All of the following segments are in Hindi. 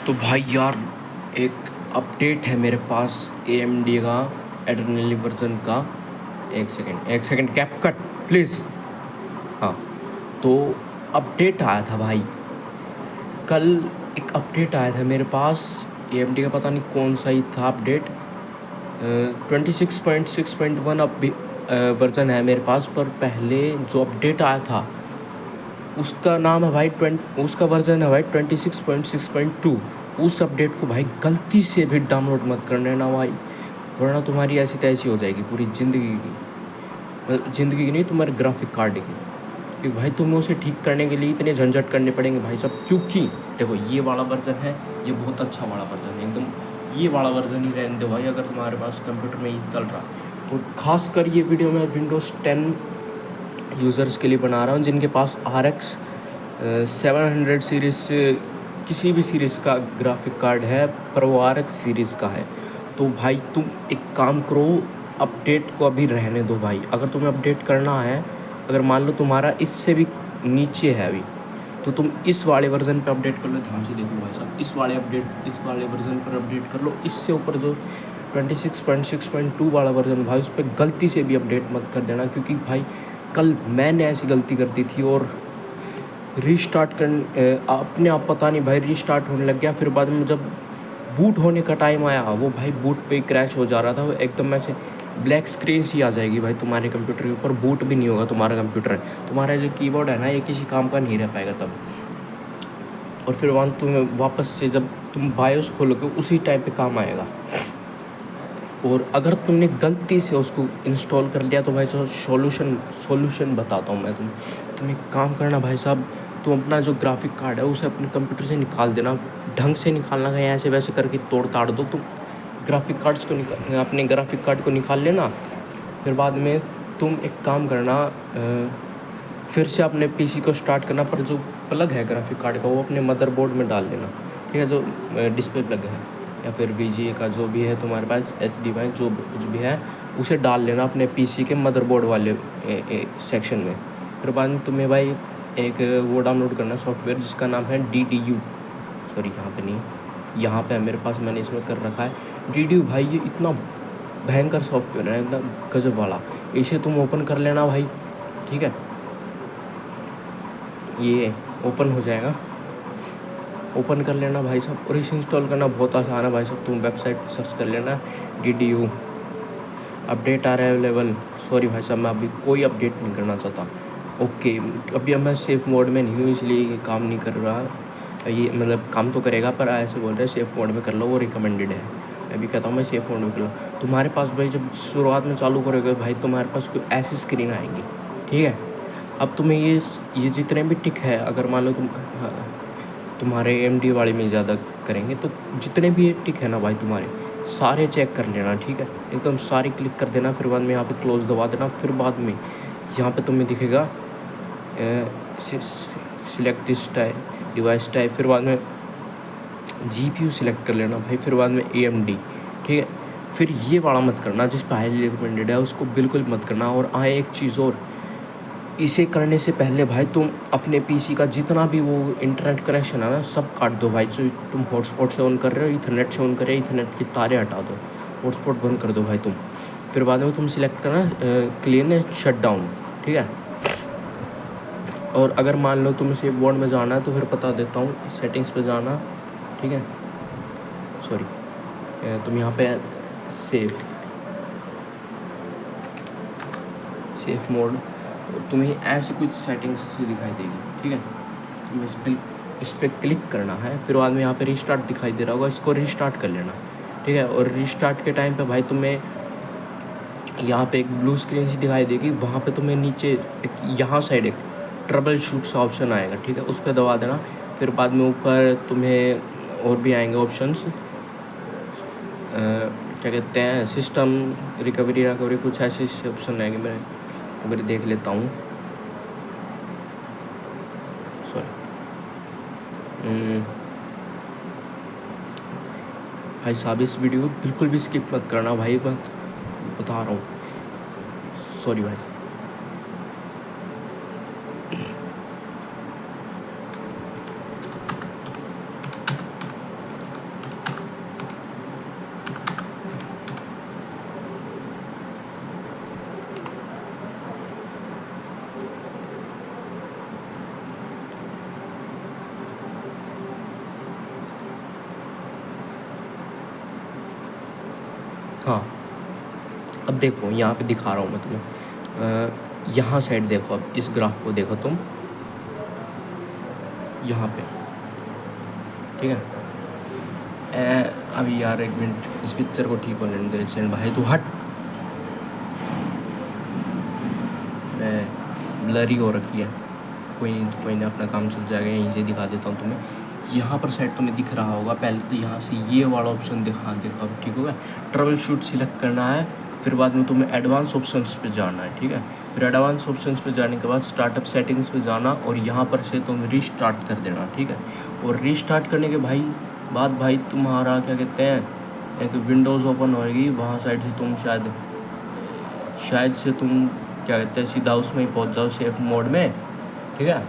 तो भाई यार, एक अपडेट है मेरे पास AMD का एड्रेनलिन वर्जन का। एक सेकंड कैप कट प्लीज़। हाँ, तो अपडेट आया था भाई कल। एक अपडेट आया था मेरे पास AMD का, पता नहीं कौन सा ही था अपडेट। 26.6.1 अब भी वर्जन है मेरे पास, पर पहले जो अपडेट आया था उसका नाम है भाई उसका वर्जन है भाई 26.6.2। उस अपडेट को भाई गलती से भी डाउनलोड मत करना ना भाई, वरना तुम्हारी ऐसी तैसी हो जाएगी पूरी ज़िंदगी की। मतलब ज़िंदगी की नहीं, तुम्हारे ग्राफिक कार्ड की। क्योंकि भाई तुम्हें उसे ठीक करने के लिए इतने झंझट करने पड़ेंगे भाई साहब। क्योंकि देखो, ये वाला वर्जन है, ये बहुत अच्छा वाला वर्जन है एकदम। ये वाला वर्जन ही रहने दो भाई, अगर तुम्हारे पास कंप्यूटर में ही चल रहा है। और ख़ासकर ये वीडियो मैं विंडोज़ 10 यूज़र्स के लिए बना रहा हूँ जिनके पास RX 700 सीरीज़ से किसी भी सीरीज़ का ग्राफिक कार्ड है, पर वो RX सीरीज़ का है। तो भाई तुम एक काम करो, अपडेट को अभी रहने दो भाई। अगर तुम्हें अपडेट करना है, अगर मान लो तुम्हारा इससे भी नीचे है अभी, तो तुम इस वाले वर्जन पे अपडेट कर लो। ध्यान से देखो भाई साहब, इस वाले वर्जन पर अपडेट कर लो। इससे ऊपर जो 26.6.2 वाला वर्जन भाई, उस पर गलती से भी अपडेट मत कर देना। क्योंकि भाई कल मैंने ऐसी गलती कर दी थी और रीस्टार्ट अपने आप पता नहीं भाई रीस्टार्ट होने लग गया। फिर बाद में जब बूट होने का टाइम आया, वो भाई बूट पे क्रैश हो जा रहा था। वो एकदम ऐसे ब्लैक स्क्रीन सी आ जाएगी भाई तुम्हारे कंप्यूटर के ऊपर, बूट भी नहीं होगा तुम्हारा कंप्यूटर। तुम्हारा जो कीबोर्ड है ना, ये किसी काम का नहीं रह पाएगा तब। और फिर वहाँ तुम्हें वापस से जब तुम बायोस खोलोगे उसी टाइम पे काम आएगा। और अगर तुमने गलती से उसको इंस्टॉल कर लिया तो भाई साहब सॉल्यूशन बताता हूँ मैं तुम एक काम करना भाई साहब। तुम अपना जो ग्राफिक कार्ड है उसे अपने कंप्यूटर से निकाल देना, ढंग से निकालना है, ऐसे वैसे करके तोड़ ताड़ दो तुम। अपने ग्राफिक कार्ड को निकाल लेना। फिर बाद में तुम एक काम करना, फिर से अपने PC को स्टार्ट करना, पर जो प्लग है ग्राफिक कार्ड का वो अपने मदरबोर्ड में डाल लेना, ठीक है। जो डिस्प्ले प्लग है या फिर VGA का जो भी है तुम्हारे पास, HDMI जो कुछ भी है, उसे डाल लेना अपने PC के मदरबोर्ड वाले सेक्शन में। फिर बाद में तुम्हें भाई एक वो डाउनलोड करना सॉफ्टवेयर जिसका नाम है DDU। सॉरी, यहाँ पे नहीं, यहाँ पे है मेरे पास, मैंने इसमें कर रखा है DDU। भाई ये इतना भयंकर सॉफ्टवेयर है, एकदम गजब वाला। इसे तुम ओपन कर लेना भाई, ठीक है। ये ओपन हो जाएगा, ओपन कर लेना भाई साहब। और इसे इंस्टॉल करना बहुत आसान है भाई साहब। तुम वेबसाइट सर्च कर लेना DDU अपडेट आ रहा है अवेलेबल। सॉरी भाई साहब, मैं अभी कोई अपडेट नहीं करना चाहता। ओके, अभी अब मैं सेफ़ मोड में नहीं हूँ, इसलिए ये काम नहीं कर रहा। ये मतलब काम तो करेगा, पर ऐसे बोल रहे सेफ़ मोड में कर लो, वो रिकमेंडेड है। मैं भी कहता हूँ मैं सेफ़ मोड में कर लो। तुम्हारे पास भाई जब शुरुआत में चालू करोगे भाई, तुम्हारे पास कोई ऐसी स्क्रीन आएगी, ठीक है। अब तुम्हें ये जितने भी टिक है, अगर मान लो तुम्हारे AMD वाले में ज़्यादा करेंगे, तो जितने भी ये टिक है ना भाई तुम्हारे, सारे चेक कर लेना, ठीक है। एकदम सारी क्लिक कर देना। फिर बाद में यहाँ पे क्लोज दबा देना। फिर बाद में यहाँ पे तुम्हें दिखेगा select this type device type. फिर बाद में GPU सिलेक्ट कर लेना भाई। फिर बाद में AMD, ठीक है। फिर ये वाला मत करना जिस पर हाईली रिकमेंडेड है, उसको बिल्कुल मत करना। और एक चीज़ और, इसे करने से पहले भाई तुम अपने PC का जितना भी वो इंटरनेट कनेक्शन है ना, सब काट दो भाई। जो तुम हॉटस्पॉट से ऑन कर रहे हो, इथरनेट से ऑन कर रहे हो, इथरनेट की तारें हटा दो, हॉटस्पॉट बंद कर दो भाई तुम। फिर बाद में तुम सिलेक्ट करना क्लीन एंड शट डाउन, ठीक है। और अगर मान लो तुम सेव बोर्ड में जाना है तो फिर बता देता हूँ, सेटिंग्स पे जाना, ठीक है। सॉरी, तुम यहाँ पे सेफ मोड, तुम्हें ऐसी कुछ सेटिंग्स दिखाई देगी, ठीक है। तुम्हें इस पर क्लिक करना है। फिर बाद में यहाँ पे रीस्टार्ट दिखाई दे रहा होगा, इसको रीस्टार्ट कर लेना, ठीक है। और रीस्टार्ट के टाइम पे भाई तुम्हें यहाँ पे एक ब्लू स्क्रीन सी दिखाई देगी, वहाँ पे तुम्हें नीचे यहाँ साइड एक ट्रबल शूट सा ऑप्शन आएगा, ठीक है। उस पर दबा देना। फिर बाद में ऊपर तुम्हें और भी आएंगे ऑप्शंस, क्या कहते हैं, सिस्टम रिकवरी कुछ ऐसे ऑप्शन आएंगे। मैं अगर देख लेता हूँ, सॉरी भाई साहब, इस वीडियो को बिल्कुल भी स्किप मत करना भाई, मैं बता रहा हूँ। सॉरी भाई। हाँ, अब देखो यहाँ पे दिखा रहा हूँ मैं तुम्हें। यहाँ साइड देखो, अब इस ग्राफ को देखो तुम, यहाँ पे, ठीक है। अभी यार एक मिनट, इस पिक्चर को ठीक होने दे। चैन भाई तू हट, ब्लरी हो रखी है। कोई नहीं, अपना काम चल जाएगा। यहीं से दिखा देता हूँ तुम्हें। यहाँ पर साइड तुम्हें दिख रहा होगा, पहले तो यहाँ से ये वाला ऑप्शन दिखा देखो, अब ठीक होगा। ट्रबल शूट सिलेक्ट करना है, फिर बाद में तुम्हें एडवांस ऑप्शंस पे जाना है, ठीक है। फिर एडवांस ऑप्शंस पे जाने के बाद स्टार्टअप सेटिंग्स पे जाना, और यहाँ पर से तुम रीस्टार्ट कर देना, ठीक है। और रीस्टार्ट करने के बाद भाई तुम्हारा क्या कहते हैं, एक विंडोज़ ओपन होएगी, वहाँ साइड से तुम शायद से तुम क्या कहते हैं सीधा उसमें ही पहुँच जाओ, सेफ मोड में, ठीक है।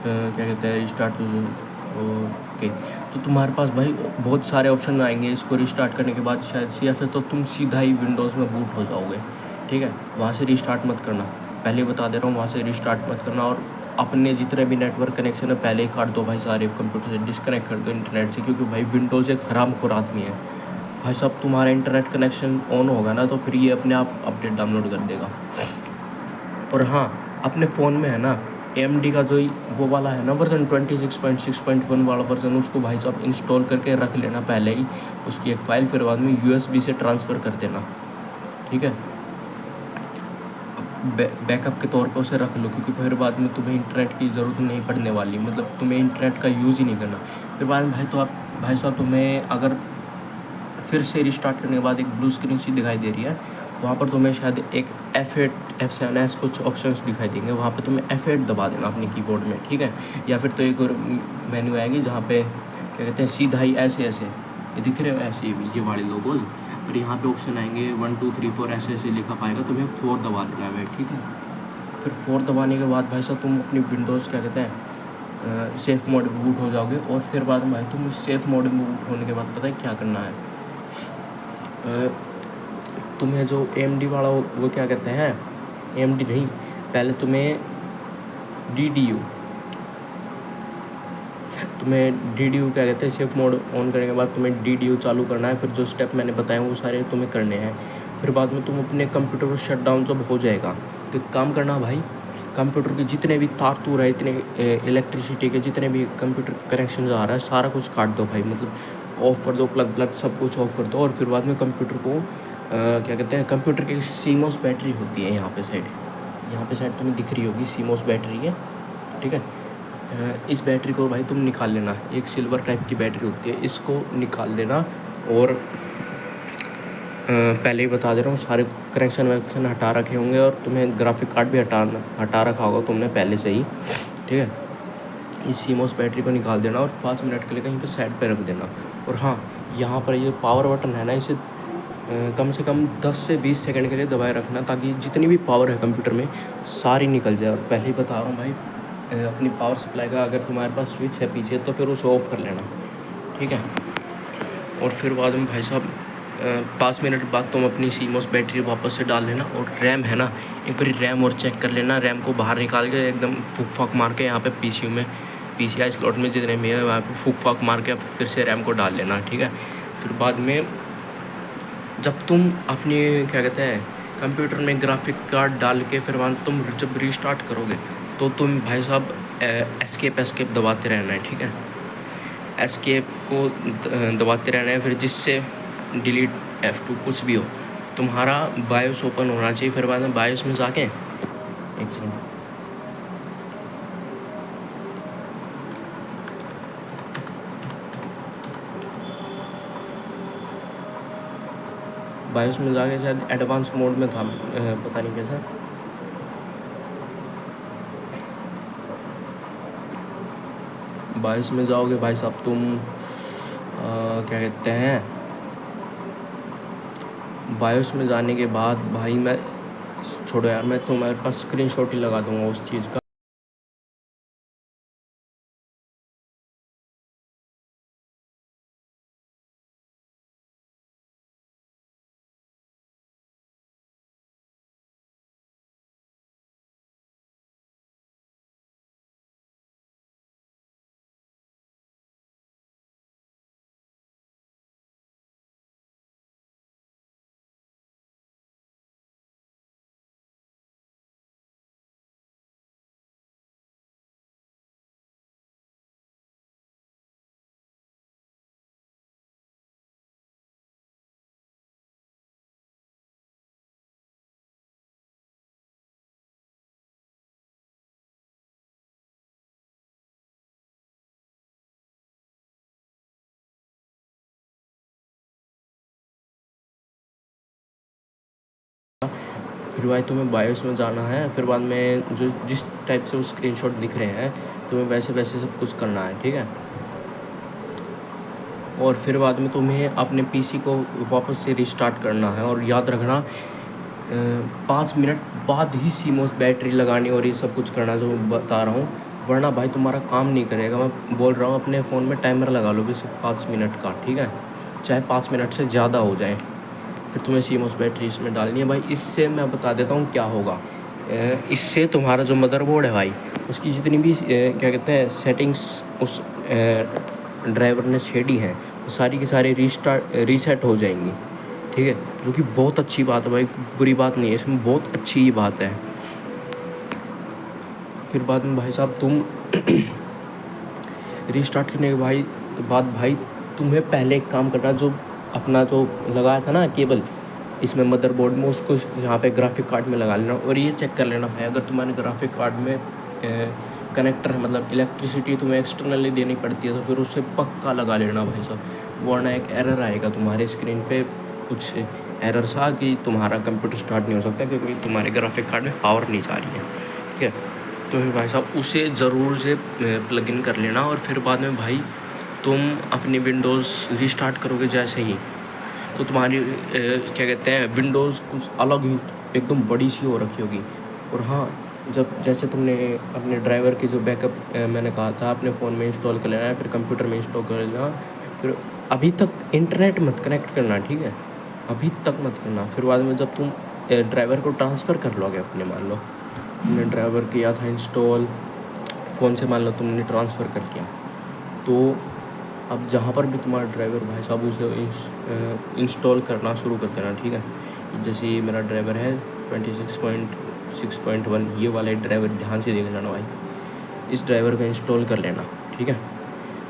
क्या कहते हैं रिस्टार्ट, ओके। तो तुम्हारे पास भाई बहुत सारे ऑप्शन आएंगे इसको रिस्टार्ट करने के बाद शायद से, या फिर तो तुम सीधा ही विंडोज़ में बूट हो जाओगे, ठीक है। वहाँ से रिस्टार्ट मत करना, पहले बता दे रहा हूँ, वहाँ से रिस्टार्ट मत करना। और अपने जितने भी नेटवर्क कनेक्शन है पहले ही काट दो भाई, सारे कंप्यूटर से डिस्कनेक्ट कर दो इंटरनेट से, क्योंकि भाई विंडोज़ एक हरामखोर आदमी है भाई साहब। तुम्हारा इंटरनेट कनेक्शन ऑन होगा ना तो फिर ये अपने आप अपडेट डाउनलोड कर देगा। और हाँ, अपने फ़ोन में है ना AMD का जो वो वाला है ना वर्जन 26.6.1 वाला वर्जन, उसको भाई साहब इंस्टॉल करके रख लेना पहले ही, उसकी एक फ़ाइल, फिर बाद में USB से ट्रांसफ़र कर देना, ठीक है। बैकअप के तौर पर उसे रख लो, क्योंकि फिर बाद में तुम्हें इंटरनेट की ज़रूरत नहीं पड़ने वाली, मतलब तुम्हें इंटरनेट का यूज़ ही नहीं करना। फिर बाद में भाई साहब तुम्हें अगर फिर से रिस्टार्ट करने के बाद एक ब्लू स्क्रीन सी दिखाई दे रही है, वहाँ पर तुम्हें शायद एक F8 F7 कुछ ऑप्शंस दिखाई देंगे, वहाँ पे तुम्हें F8 दबा देना अपने कीबोर्ड में, ठीक है। या फिर तो एक और मेन्यू आएगी जहाँ पे क्या कहते हैं सीधा ही ऐसे ये दिख रहे हो, ऐसे ये वाले लोगोज़, पर यहाँ पे ऑप्शन आएंगे 1 2 3 4 ऐसे लिखा पाएगा, तुम्हें 4 दबा देना है, ठीक है। फिर 4 दबाने के बाद भाई साहब तुम अपनी विंडोज़ क्या कहते हैं सेफ़ मोड में बूट हो जाओगे। और फिर बाद में भाई तुम सेफ़ मोड में बूट होने के बाद पता है क्या करना है, तुम्हें जो AMD वाला वो क्या कहते हैं, AMD नहीं, पहले तुम्हें DDU क्या कहते हैं, सेफ मोड ऑन करने के बाद तुम्हें DDU चालू करना है। फिर जो स्टेप मैंने बताए वो सारे तुम्हें करने हैं। फिर बाद में तुम अपने कंप्यूटर को शट डाउन जब हो जाएगा तो एक काम करना भाई, कंप्यूटर के जितने भी तार तूर है, इतने इलेक्ट्रिसिटी के जितने भी कंप्यूटर कनेक्शन आ रहा है सारा कुछ काट दो भाई, मतलब ऑफ़ कर दो, प्लग सब कुछ ऑफ़ कर दो। और फिर बाद में कंप्यूटर को क्या कहते हैं, कंप्यूटर की CMOS बैटरी होती है यहाँ पे साइड तुम्हें दिख रही होगी, CMOS बैटरी है, ठीक है। इस बैटरी को भाई तुम निकाल लेना, एक सिल्वर टाइप की बैटरी होती है, इसको निकाल देना। और पहले ही बता दे रहा हूँ, सारे कनेक्शन वनेक्शन हटा रखे होंगे, और तुम्हें ग्राफिक कार्ड भी हटा रखा होगा तुमने पहले से ही, ठीक है। इस CMOS बैटरी को निकाल देना और 5 मिनट के लिए कहीं पे साइड पे रख देना। और हाँ, यहाँ पर ये पावर बटन है ना, इसे कम से कम 10 से 20 सेकंड के लिए दबाए रखना, ताकि जितनी भी पावर है कंप्यूटर में सारी निकल जाए। और पहले ही बता रहा हूँ भाई, अपनी पावर सप्लाई का अगर तुम्हारे पास स्विच है पीछे तो फिर उसे ऑफ़ कर लेना, ठीक है। और फिर बाद में भाई साहब 5 मिनट बाद तुम अपनी CMOS बैटरी वापस से डाल लेना। और रैम है ना, एक बार रैम और चेक कर लेना, रैम को बाहर निकाल के एकदम फूक फाक मार के यहाँ पे PCI स्लॉट में जितने भी है वहाँ पे फूक फाक मार के फिर से रैम को डाल लेना, ठीक है। फिर बाद में जब तुम अपनी क्या कहते हैं कंप्यूटर में ग्राफिक कार्ड डाल के फिर वहाँ तुम जब रीस्टार्ट करोगे तो तुम भाई साहब एस्केप दबाते रहना है, ठीक है। एस्केप को दबाते रहना है, फिर जिससे डिलीट F2 कुछ भी हो, तुम्हारा बायोस ओपन होना चाहिए। फिर बाद में बायोस में जाके एक सेकंड, बायोस में जाके शायद एडवांस मोड में था, पता नहीं कैसा। बायोस में जाओगे भाई साहब तुम क्या कहते हैं, बायोस में जाने के बाद भाई मैं छोड़ो यार, मैं तुम्हारे पास स्क्रीनशॉट ही लगा दूंगा उस चीज़ का। फिर भाई तुम्हें बायोस में जाना है, फिर बाद में जो जिस टाइप से वो स्क्रीनशॉट दिख रहे हैं तुम्हें वैसे वैसे सब कुछ करना है, ठीक है। और फिर बाद में तुम्हें अपने पीसी को वापस से रिस्टार्ट करना है, और याद रखना 5 मिनट बाद ही सीमोस बैटरी लगानी और ये सब कुछ करना जो मैं बता रहा हूँ, वरना भाई तुम्हारा काम नहीं करेगा। मैं बोल रहा हूँ अपने फ़ोन में टाइमर लगा लो सिर्फ 5 मिनट का, ठीक है, चाहे 5 मिनट से ज़्यादा हो जाए। फिर तुम्हें सीमोस बैटरी इसमें डालनी है भाई। इससे मैं बता देता हूँ क्या होगा। इससे तुम्हारा जो मदरबोर्ड है भाई, उसकी जितनी भी क्या कहते हैं सेटिंग्स उस ड्राइवर ने छेड़ी हैं, वो सारी की सारी रीसेट हो जाएंगी, ठीक है, जो कि बहुत अच्छी बात है भाई, बुरी बात नहीं है, इसमें बहुत अच्छी ही बात है। फिर बाद में भाई साहब तुम रीस्टार्ट करने के बाद भाई तुम्हें पहले एक काम करना, जो अपना जो लगाया था ना केबल इसमें मदरबोर्ड में, उसको यहाँ पे ग्राफिक कार्ड में लगा लेना, और ये चेक कर लेना भाई अगर तुम्हारे ग्राफिक कार्ड में कनेक्टर है, मतलब इलेक्ट्रिसिटी तुम्हें एक्सटर्नली देनी पड़ती है, तो फिर उससे पक्का लगा लेना भाई साहब, वरना एक एरर आएगा तुम्हारे स्क्रीन पे, कुछ एरर सा कि तुम्हारा कंप्यूटर स्टार्ट नहीं हो सकता क्योंकि तुम्हारे ग्राफिक कार्ड में पावर नहीं जा रही है, ठीक है। तो फिर भाई साहब उसे ज़रूर से प्लग इन कर लेना, और फिर बाद में भाई तुम अपनी विंडोज़ रीस्टार्ट करोगे जैसे ही, तो तुम्हारी क्या कहते हैं विंडोज़ कुछ अलग ही एकदम बड़ी सी हो रखी होगी। और हाँ, जब जैसे तुमने अपने ड्राइवर की जो बैकअप मैंने कहा था अपने फ़ोन में इंस्टॉल कर लेना है, फिर कंप्यूटर में इंस्टॉल कर लेना, फिर अभी तक इंटरनेट मत कनेक्ट करना, ठीक है, अभी तक मत करना। फिर बाद में जब तुम ड्राइवर को ट्रांसफ़र कर लोगे अपने, मान लो तुमने ड्राइवर किया था इंस्टॉल फ़ोन से, मान लो तुमने ट्रांसफ़र कर लिया, तो अब जहाँ पर भी तुम्हारा ड्राइवर भाई साहब उसे इंस्टॉल करना शुरू कर देना, ठीक है। जैसे ये मेरा ड्राइवर है 26.6.1, ये वाला ड्राइवर ध्यान से देख लेना भाई, इस ड्राइवर को इंस्टॉल कर लेना, ठीक है।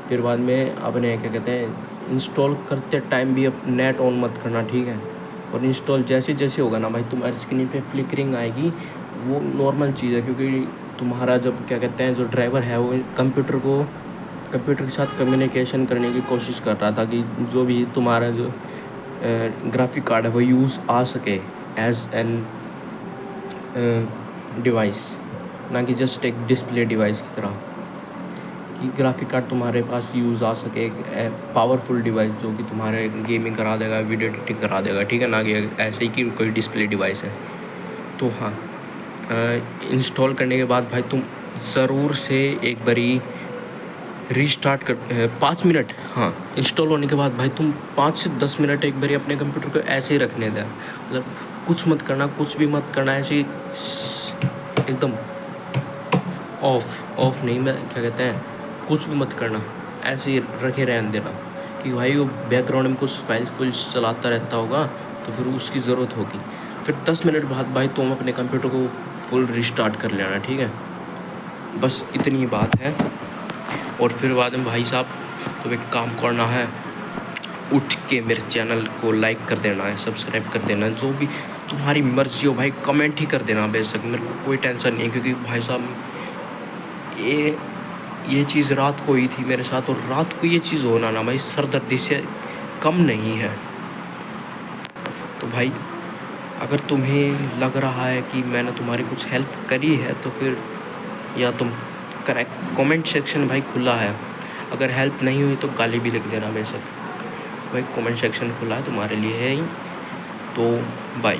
फिर बाद में अपने क्या कहते हैं इंस्टॉल करते टाइम भी अब नेट ऑन मत करना, ठीक है। और इंस्टॉल जैसे जैसे होगा ना भाई तुम्हारी स्क्रीन पे फ्लिकरिंग आएगी, वो नॉर्मल चीज़ है, क्योंकि तुम्हारा जब क्या कहते हैं जो ड्राइवर है वो कंप्यूटर के साथ कम्युनिकेशन करने की कोशिश कर रहा था कि जो भी तुम्हारा जो ग्राफिक कार्ड है वो यूज़ आ सके एज एन डिवाइस, ना कि जस्ट एक डिस्प्ले डिवाइस की तरह, कि ग्राफिक कार्ड तुम्हारे पास यूज़ आ सके, एक पावरफुल डिवाइस जो कि तुम्हारे गेमिंग करा देगा, वीडियो एडिटिंग करा देगा, ठीक है, ना कि ऐसे ही कि कोई डिस्प्ले डिवाइस है। तो हाँ, इंस्टॉल करने के बाद भाई तुम ज़रूर से एक बारी रीस्टार्ट कर 5 मिनट, हाँ, इंस्टॉल होने के बाद भाई तुम 5 से 10 मिनट एक बारी अपने कंप्यूटर को ऐसे ही रखने दें, मतलब कुछ मत करना, कुछ भी मत करना, ऐसे एकदम ऑफ नहीं, मैं क्या कहते हैं कुछ भी मत करना, ऐसे ही रखे रहने देना, कि भाई वो बैकग्राउंड में कुछ फाइल्स चलाता रहता होगा तो फिर उसकी ज़रूरत होगी। फिर 10 मिनट बाद भाई तुम अपने कंप्यूटर को फुल रिस्टार्ट कर लेना, ठीक है, बस इतनी ही बात है। और फिर बाद में भाई साहब तो एक काम करना है, उठ के मेरे चैनल को लाइक कर देना है, सब्सक्राइब कर देना है, जो भी तुम्हारी मर्ज़ी हो भाई, कमेंट ही कर देना बेशक, मेरे को कोई टेंशन नहीं है, क्योंकि भाई साहब ये चीज़ रात को ही थी मेरे साथ, और रात को ये चीज़ होना ना भाई सरदर्दी से कम नहीं है। तो भाई अगर तुम्हें लग रहा है कि मैंने तुम्हारी कुछ हेल्प करी है तो फिर या तुम कमेंट सेक्शन भाई खुला है, अगर हेल्प नहीं हुई तो गाली भी लिख देना बेशक भाई, कमेंट सेक्शन खुला है तुम्हारे लिए है ही। तो बाय।